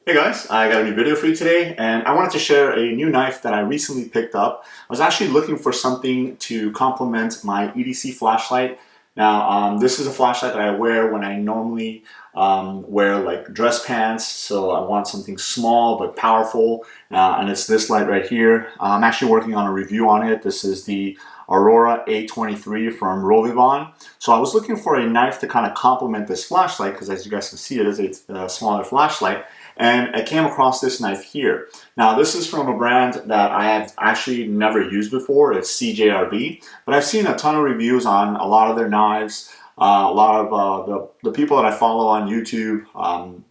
Hey guys, I got a new video for you today, and I wanted to share a new knife that I recently picked up. I was actually looking for something to complement my EDC flashlight. Now, this is a flashlight that I wear when I normally wear like dress pants, so I want something small but powerful, and it's this light right here. I'm actually working on a review on it. This is the Aurora A23 from Rovivon. So I was looking for a knife to kind of complement this flashlight because, as you guys can see, it is a smaller flashlight. And I came across this knife here. Now, this is from a brand that I have actually never used before. It's CJRB, but I've seen a ton of reviews on a lot of their knives. A lot of the people that I follow on YouTube,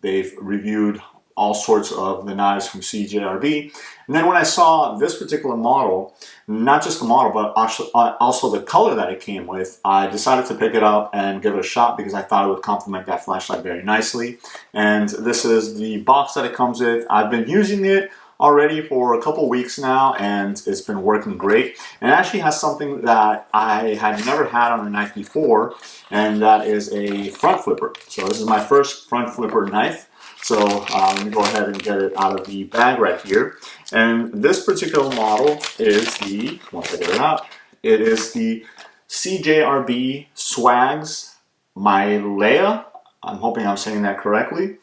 they've reviewed all sorts of the knives from CJRB. And then when I saw this particular model, not just the model, but also the color that it came with, I decided to pick it up and give it a shot because I thought it would complement that flashlight very nicely. And this is the box that it comes with. I've been using it already for a couple weeks now, and it's been working great. And it actually has something that I had never had on a knife before, and that is a front flipper. So this is my first front flipper knife. So let me go ahead and get it out of the bag right here. And this particular model is the, once I get it out, it is the CJRB Swaggs Maileah. I'm hoping I'm saying that correctly.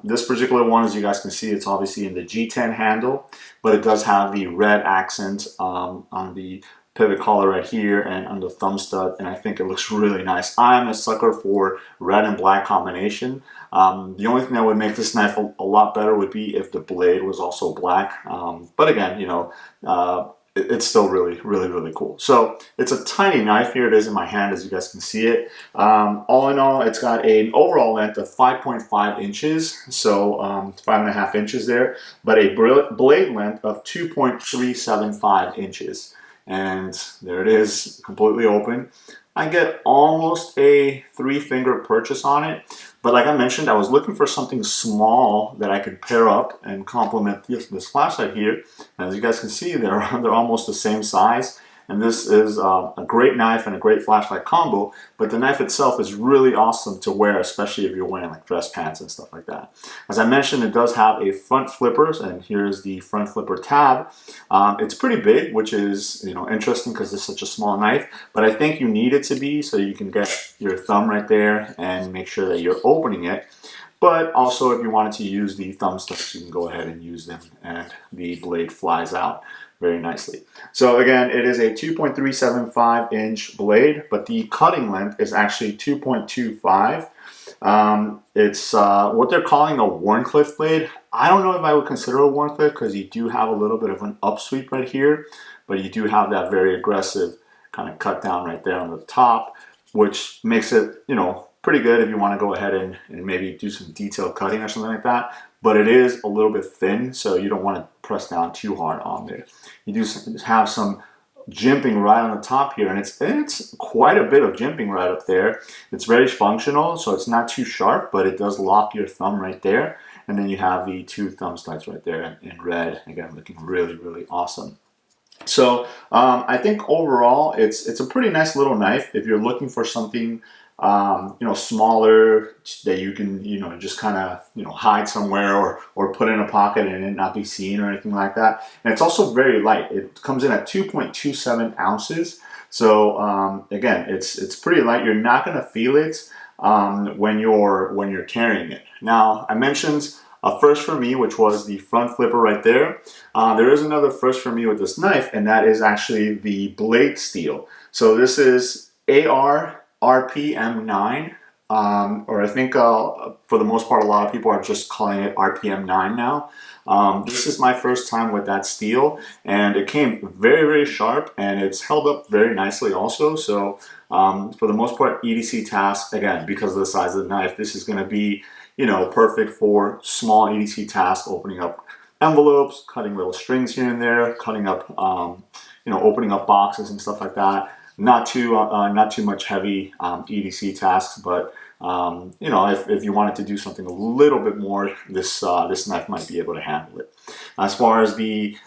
This particular one, as you guys can see, it's obviously in the G10 handle, but it does have the red accent on the pivot collar right here and on the thumb stud, and I think it looks really nice. I'm a sucker for red and black combination. The only thing that would make this knife a lot better would be if the blade was also black. But again, you know, it's still really cool. So it's a tiny knife. Here it is in my hand, as you guys can see it. All in all, it's got an overall length of 5.5 inches, so 5.5 inches there, but a blade length of 2.375 inches. And there it is, completely open. I get almost a 3-finger purchase on it, but like I mentioned, I was looking for something small that I could pair up and complement this flashlight here. And as you guys can see, they're almost the same size. And this is a great knife and a great flashlight combo, but the knife itself is really awesome to wear, especially if you're wearing like dress pants and stuff like that. As I mentioned, it does have a front flippers, and here's the front flipper tab. It's pretty big, which is interesting because it's such a small knife, but I think you need it to be so you can get your thumb right there and make sure that you're opening it. But also, if you wanted to use the thumb studs, you can go ahead and use them, and the blade flies out very nicely. So again, it is a 2.375 inch blade, but the cutting length is actually 2.25. It's what they're calling a Wharncliffe blade. I don't know if I would consider a Wharncliffe because you do have a little bit of an upsweep right here, but you do have that very aggressive kind of cut down right there on the top, which makes it, pretty good if you want to go ahead and maybe do some detailed cutting or something like that. But it is a little bit thin, so you don't want to press down too hard on there. You do have some jimping right on the top here, and it's quite a bit of jimping right up there. It's very functional, so it's not too sharp, but it does lock your thumb right there. And then you have the 2 thumb studs right there in red, again looking really awesome. So I think overall it's a pretty nice little knife if you're looking for something smaller that you can just kind of hide somewhere or put in a pocket and it not be seen or anything like that. And it's also very light. It comes in at 2.27 ounces. So again, it's pretty light. You're not going to feel it when you're carrying it. Now, I mentioned a first for me, which was the front flipper right there. There is another first for me with this knife, and that is actually the blade steel. So this is AR RPM9, or I think for the most part, a lot of people are just calling it RPM9 now. This is my first time with that steel, and it came very sharp, and it's held up very nicely also. So for the most part, EDC tasks, again, because of the size of the knife, this is going to be perfect for small EDC tasks, opening up envelopes, cutting little strings here and there, cutting up, opening up boxes and stuff like that. Not too much heavy EDC tasks, but if you wanted to do something a little bit more, this knife might be able to handle it. As far as the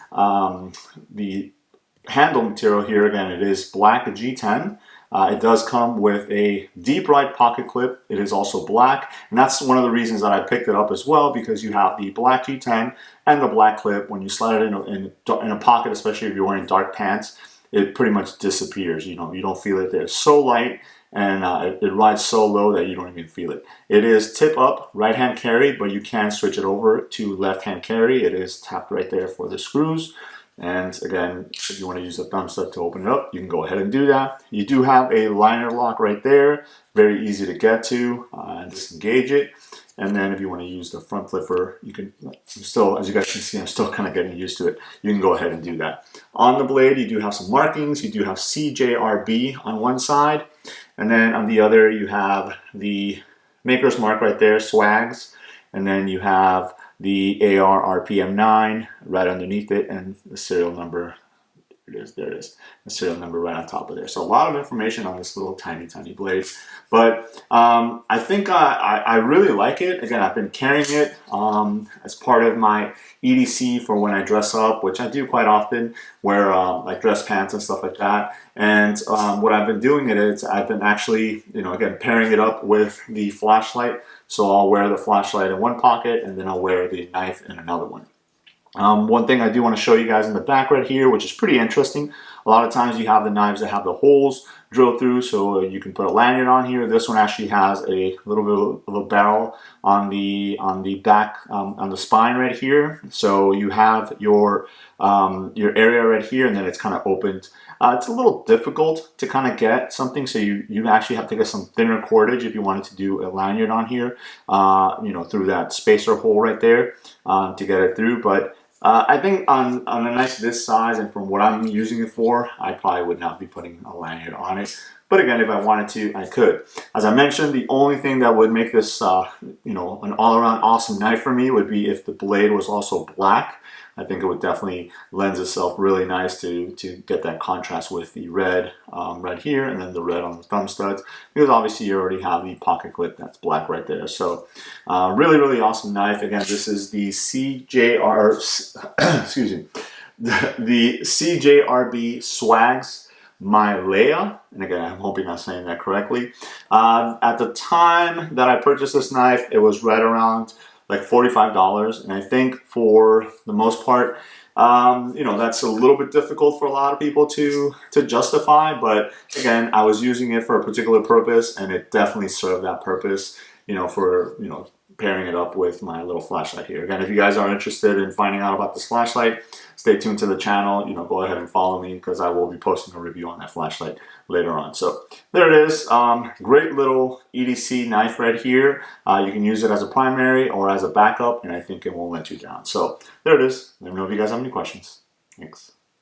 handle material here, again, it is black G10. It does come with a deep right pocket clip. It is also black, and that's one of the reasons that I picked it up as well, because you have the black G10 and the black clip. When you slide it in a pocket, especially if you're wearing dark pants, it pretty much disappears. You know, you don't feel it there. It's so light, and it rides so low that you don't even feel it. It is tip up right hand carry, but you can switch it over to left hand carry. It is tapped right there for the screws. And again, if you want to use the thumb stud to open it up, you can go ahead and do that. You do have a liner lock right there, very easy to get to, and disengage it. And then if you want to use the front flipper, you can still, as you guys can see, I'm still kind of getting used to it. You can go ahead and do that. On the blade, you do have some markings. You do have CJRB on one side, and then on the other, you have the maker's mark right there, Swaggs, and then you have the AR RPM9 right underneath it, and the serial number. There it is, the serial number right on top of there. So a lot of information on this little tiny blade. But I think I really like it. Again, I've been carrying it as part of my EDC for when I dress up, which I do quite often, wear like dress pants and stuff like that. And what I've been doing is I've been actually, again, pairing it up with the flashlight. So I'll wear the flashlight in one pocket, and then I'll wear the knife in another one. One thing I do want to show you guys in the back right here, which is pretty interesting. A lot of times you have the knives that have the holes drilled through, so you can put a lanyard on here. This one actually has a little bit of a barrel on the back, on the spine right here. So you have your area right here, and then it's kind of opened. It's a little difficult to kind of get something, so you actually have to get some thinner cordage if you wanted to do a lanyard on here, through that spacer hole right there to get it through. But I think on a knife this size and from what I'm using it for, I probably would not be putting a lanyard on it. But again, if I wanted to, I could. As I mentioned, the only thing that would make this, an all-around awesome knife for me would be if the blade was also black. I think it would definitely lends itself really nice to get that contrast with the red right here, and then the red on the thumb studs, because obviously you already have the pocket clip that's black right there. So really, really awesome knife. Again, this is the excuse me, the CJRB Swaggs Maileah, and again, I'm hoping I'm saying that correctly. At the time that I purchased this knife, it was right around like $45, and I think for the most part, that's a little bit difficult for a lot of people to justify. But again, I was using it for a particular purpose, and it definitely served that purpose. For pairing it up with my little flashlight here. Again, if you guys are interested in finding out about this flashlight, stay tuned to the channel. Go ahead and follow me, because I will be posting a review on that flashlight later on. So there it is. Great little EDC knife right here. You can use it as a primary or as a backup, and I think it won't let you down. So there it is. Let me know if you guys have any questions. Thanks.